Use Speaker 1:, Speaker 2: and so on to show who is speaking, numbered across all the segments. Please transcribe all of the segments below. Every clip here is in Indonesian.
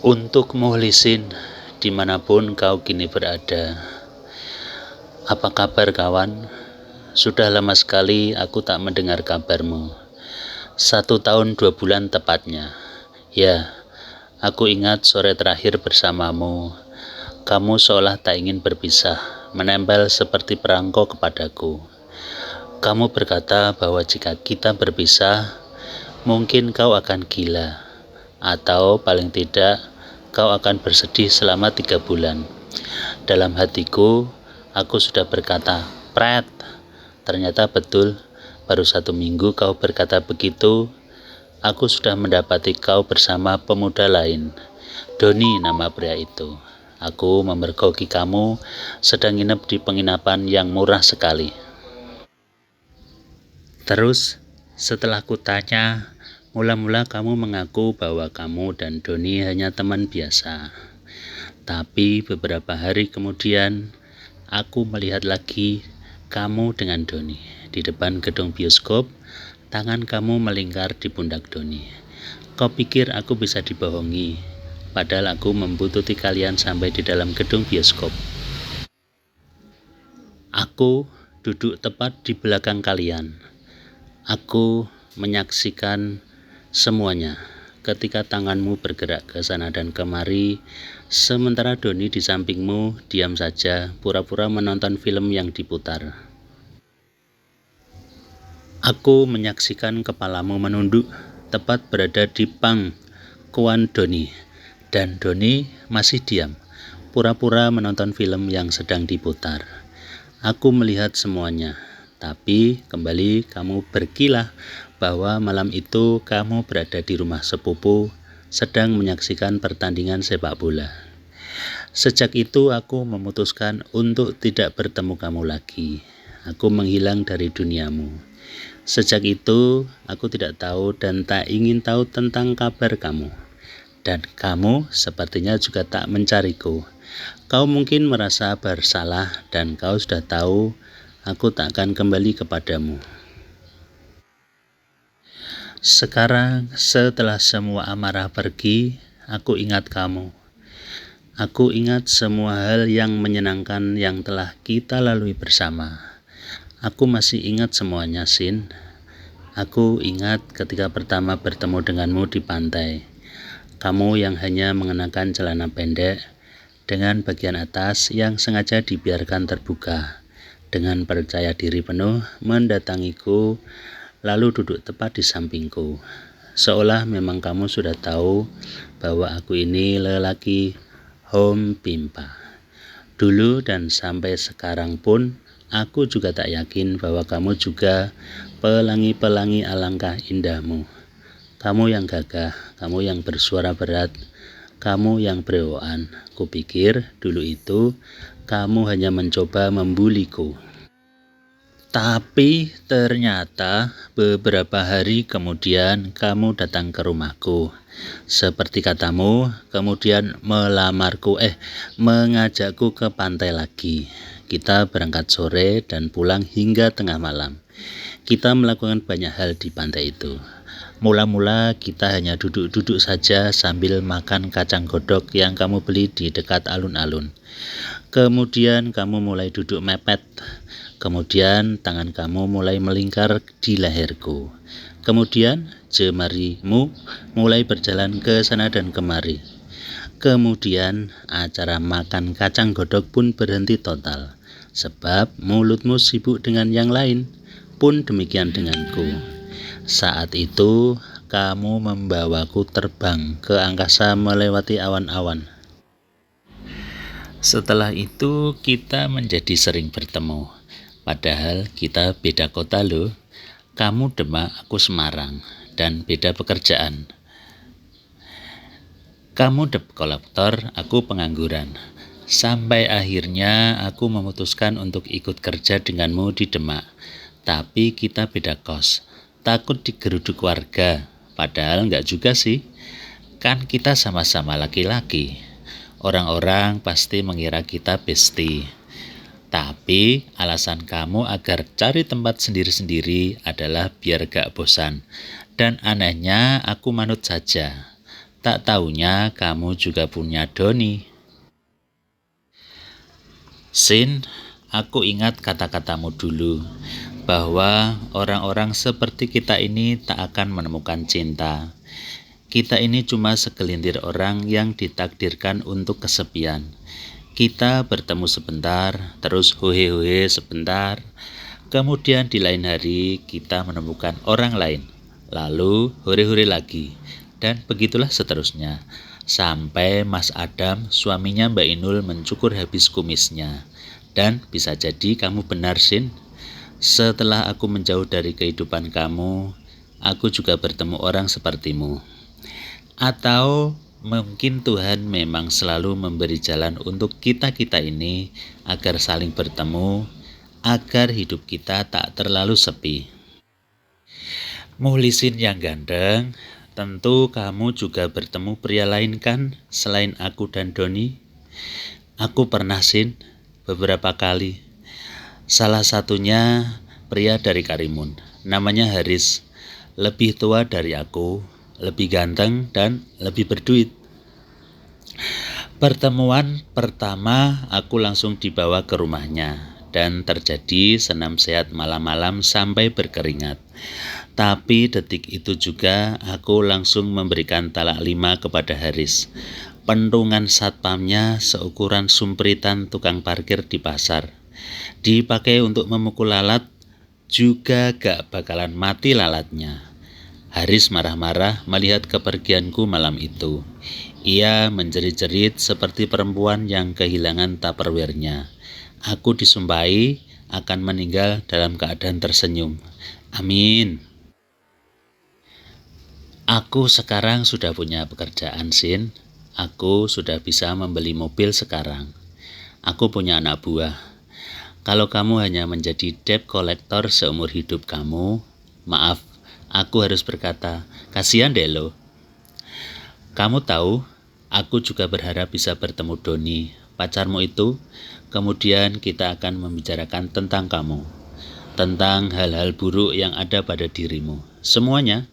Speaker 1: Untuk muhlisin, dimanapun kau kini berada. Apa kabar kawan? Sudah lama sekali aku tak mendengar kabarmu. 1 tahun 2 bulan tepatnya. Ya, aku ingat sore terakhir bersamamu. Kamu seolah tak ingin berpisah, menempel seperti perangko kepadaku. Kamu berkata bahwa jika kita berpisah, mungkin kau akan gila. Atau paling tidak, kau akan bersedih selama 3 bulan. Dalam hatiku, aku sudah berkata, Pret. Ternyata betul, baru 1 minggu kau berkata begitu, aku sudah mendapati kau bersama pemuda lain. Doni nama pria itu. Aku memergoki kamu sedang nginep di penginapan yang murah sekali. Terus, setelah kutanya, mula-mula kamu mengaku bahwa kamu dan Doni hanya teman biasa. Tapi beberapa hari kemudian, aku melihat lagi kamu dengan Doni. Di depan gedung bioskop, tangan kamu melingkar di pundak Doni. Kau pikir aku bisa dibohongi, padahal aku membuntuti kalian sampai di dalam gedung bioskop. Aku duduk tepat di belakang kalian. Aku menyaksikan semuanya ketika tanganmu bergerak ke sana dan kemari, sementara Doni di sampingmu diam saja, pura-pura menonton film yang diputar. Aku menyaksikan kepalamu menunduk, tepat berada di pangkuan Doni, dan Doni masih diam, pura-pura menonton film yang sedang diputar. Aku melihat semuanya. Tapi kembali kamu berkilah bahwa malam itu kamu berada di rumah sepupu sedang menyaksikan pertandingan sepak bola. Sejak itu aku memutuskan untuk tidak bertemu kamu lagi. Aku menghilang dari duniamu. Sejak itu aku tidak tahu dan tak ingin tahu tentang kabar kamu. Dan kamu sepertinya juga tak mencariku. Kau mungkin merasa bersalah dan kau sudah tahu aku tak akan kembali kepadamu. Sekarang setelah semua amarah pergi, aku ingat kamu. Aku ingat semua hal yang menyenangkan yang telah kita lalui bersama. Aku masih ingat semuanya, Sin. Aku ingat ketika pertama bertemu denganmu di pantai. Kamu yang hanya mengenakan celana pendek dengan bagian atas yang sengaja dibiarkan terbuka. Dengan percaya diri penuh mendatangiku, lalu duduk tepat di sampingku. Seolah memang kamu sudah tahu bahwa aku ini lelaki home pimpa. Dulu dan sampai sekarang pun, aku juga tak yakin bahwa kamu juga pelangi-pelangi alangkah indahmu. Kamu yang gagah, kamu yang bersuara berat, kamu yang berewokan. Kupikir dulu itu kamu hanya mencoba membuliku. Tapi ternyata beberapa hari kemudian kamu datang ke rumahku. Seperti katamu, kemudian mengajakku ke pantai lagi. Kita berangkat sore dan pulang hingga tengah malam. Kita melakukan banyak hal di pantai itu. Mula-mula kita hanya duduk-duduk saja sambil makan kacang godok yang kamu beli di dekat alun-alun. Kemudian kamu mulai duduk mepet. Kemudian tangan kamu mulai melingkar di leherku. Kemudian jemarimu mulai berjalan ke sana dan kemari. Kemudian acara makan kacang godok pun berhenti total. Sebab mulutmu sibuk dengan yang lain. Pun demikian denganku. Saat itu kamu membawaku terbang ke angkasa melewati awan-awan. Setelah itu kita menjadi sering bertemu. Padahal kita beda kota loh. Kamu Demak, aku Semarang, dan beda pekerjaan. Kamu debt collector, aku pengangguran. Sampai akhirnya aku memutuskan untuk ikut kerja denganmu di Demak. Tapi kita beda kos. Takut digeruduk warga. Padahal enggak juga sih. Kan kita sama-sama laki-laki. Orang-orang pasti mengira kita bestie. Tapi alasan kamu agar cari tempat sendiri-sendiri adalah biar gak bosan. Dan anehnya aku manut saja. Tak taunya kamu juga punya Doni. Sin, aku ingat kata-katamu dulu, bahwa orang-orang seperti kita ini tak akan menemukan cinta. Kita ini cuma segelintir orang yang ditakdirkan untuk kesepian. Kita bertemu sebentar, terus hohe-hohe sebentar, kemudian di lain hari kita menemukan orang lain, lalu hore-hore lagi, dan begitulah seterusnya. Sampai Mas Adam, suaminya Mbak Inul, mencukur habis kumisnya. Dan bisa jadi kamu benar, Sin. Setelah aku menjauh dari kehidupan kamu, aku juga bertemu orang sepertimu. Atau mungkin Tuhan memang selalu memberi jalan untuk kita-kita ini agar saling bertemu, agar hidup kita tak terlalu sepi. Muhlisin yang ganteng, tentu kamu juga bertemu pria lain kan selain aku dan Doni? Aku pernah, Sin, beberapa kali. Salah satunya pria dari Karimun, namanya Haris, lebih tua dari aku, lebih ganteng dan lebih berduit. Pertemuan pertama aku langsung dibawa ke rumahnya dan terjadi senam sehat malam-malam sampai berkeringat. Tapi detik itu juga aku langsung memberikan talak 5 kepada Haris. Pentungan satpamnya seukuran sumpritan tukang parkir di pasar. Dipakai untuk memukul lalat, juga gak bakalan mati lalatnya. Haris marah-marah melihat kepergianku malam itu. Ia menjerit-jerit seperti perempuan yang kehilangan tupperware-nya. Aku disumpahi akan meninggal dalam keadaan tersenyum. Amin. Aku sekarang sudah punya pekerjaan, Sin. Aku sudah bisa membeli mobil sekarang. Aku punya anak buah. Kalau kamu hanya menjadi debt collector seumur hidup kamu, maaf, aku harus berkata, kasihan deh lo. Kamu tahu, aku juga berharap bisa bertemu Doni, pacarmu itu. Kemudian kita akan membicarakan tentang kamu, tentang hal-hal buruk yang ada pada dirimu. Semuanya,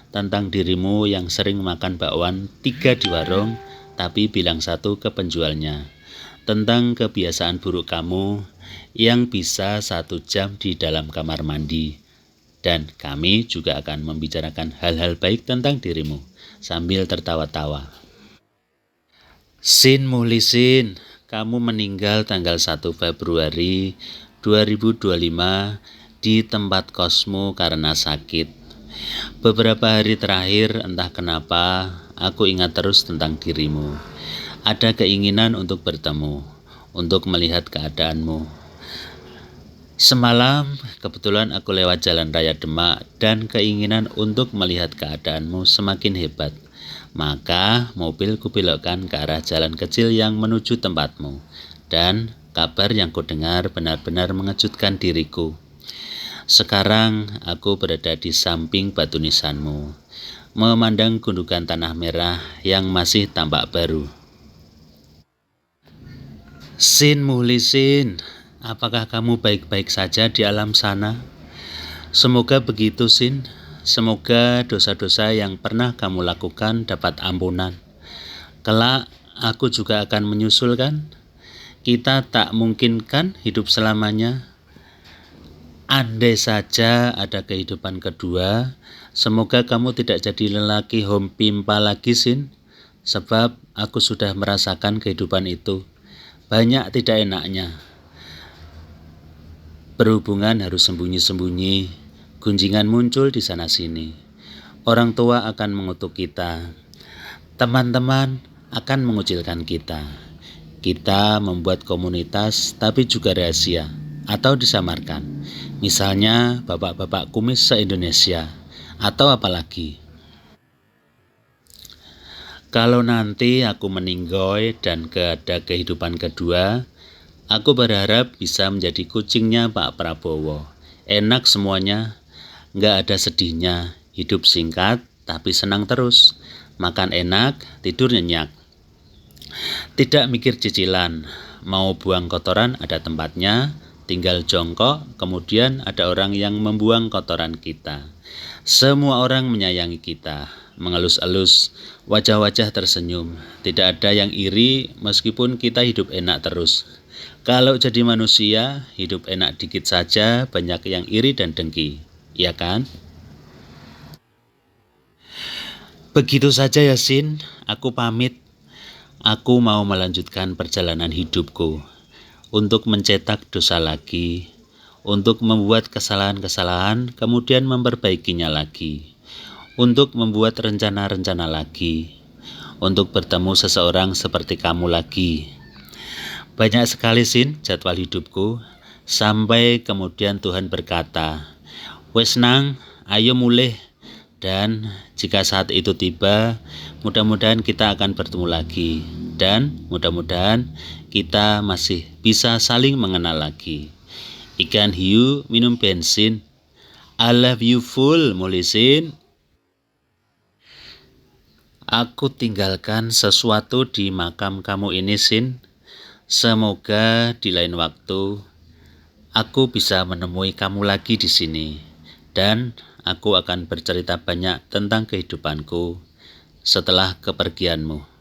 Speaker 1: tentang dirimu yang sering makan bakwan 3 di warung, tapi bilang 1 ke penjualnya. Tentang kebiasaan buruk kamu yang bisa 1 jam di dalam kamar mandi. Dan kami juga akan membicarakan hal-hal baik tentang dirimu sambil tertawa-tawa. Sin Muhlisin, kamu meninggal tanggal 1 Februari 2025 di tempat kosmu karena sakit. Beberapa hari terakhir entah kenapa aku ingat terus tentang dirimu. Ada keinginan untuk bertemu, untuk melihat keadaanmu. Semalam kebetulan aku lewat jalan raya Demak dan keinginan untuk melihat keadaanmu semakin hebat. Maka mobil kubelokkan ke arah jalan kecil yang menuju tempatmu. Dan kabar yang kudengar benar-benar mengejutkan diriku. Sekarang aku berada di samping batu nisanmu, memandang gundukan tanah merah yang masih tampak baru. Sin Muhlisin, apakah kamu baik-baik saja di alam sana? Semoga begitu, Sin. Semoga dosa-dosa yang pernah kamu lakukan dapat ampunan. Kelak aku juga akan menyusulkan. Kita tak mungkin kan hidup selamanya. Andai saja ada kehidupan kedua, semoga kamu tidak jadi lelaki hompimpa lagi, Sin. Sebab aku sudah merasakan kehidupan itu. Banyak tidak enaknya. Berhubungan harus sembunyi-sembunyi, gunjingan muncul di sana-sini. Orang tua akan mengutuk kita. Teman-teman akan mengucilkan kita. Kita membuat komunitas tapi juga rahasia atau disamarkan. Misalnya bapak-bapak kumis se-Indonesia atau apalagi. Kalau nanti aku meninggoy dan ada kehidupan kedua, aku berharap bisa menjadi kucingnya Pak Prabowo. Enak semuanya, nggak ada sedihnya, hidup singkat tapi senang terus. Makan enak, tidur nyenyak. Tidak mikir cicilan, mau buang kotoran ada tempatnya, tinggal jongkok, kemudian ada orang yang membuang kotoran kita. Semua orang menyayangi kita, mengelus-elus, wajah-wajah tersenyum. Tidak ada yang iri meskipun kita hidup enak terus. Kalau jadi manusia, hidup enak dikit saja, banyak yang iri dan dengki. Iya kan? Begitu saja ya Sin, aku pamit. Aku mau melanjutkan perjalanan hidupku untuk mencetak dosa lagi, untuk membuat kesalahan-kesalahan, kemudian memperbaikinya lagi, untuk membuat rencana-rencana lagi, untuk bertemu seseorang seperti kamu lagi. Banyak sekali Sin jadwal hidupku, sampai kemudian Tuhan berkata, "Wes nang, ayo mulih." Dan jika saat itu tiba, mudah-mudahan kita akan bertemu lagi. Dan mudah-mudahan kita masih bisa saling mengenal lagi. Ikan hiu minum bensin. I love you full, Mulisin. Aku tinggalkan sesuatu di makam kamu ini, Sin. Semoga di lain waktu aku bisa menemui kamu lagi di sini. Dan aku akan bercerita banyak tentang kehidupanku setelah kepergianmu.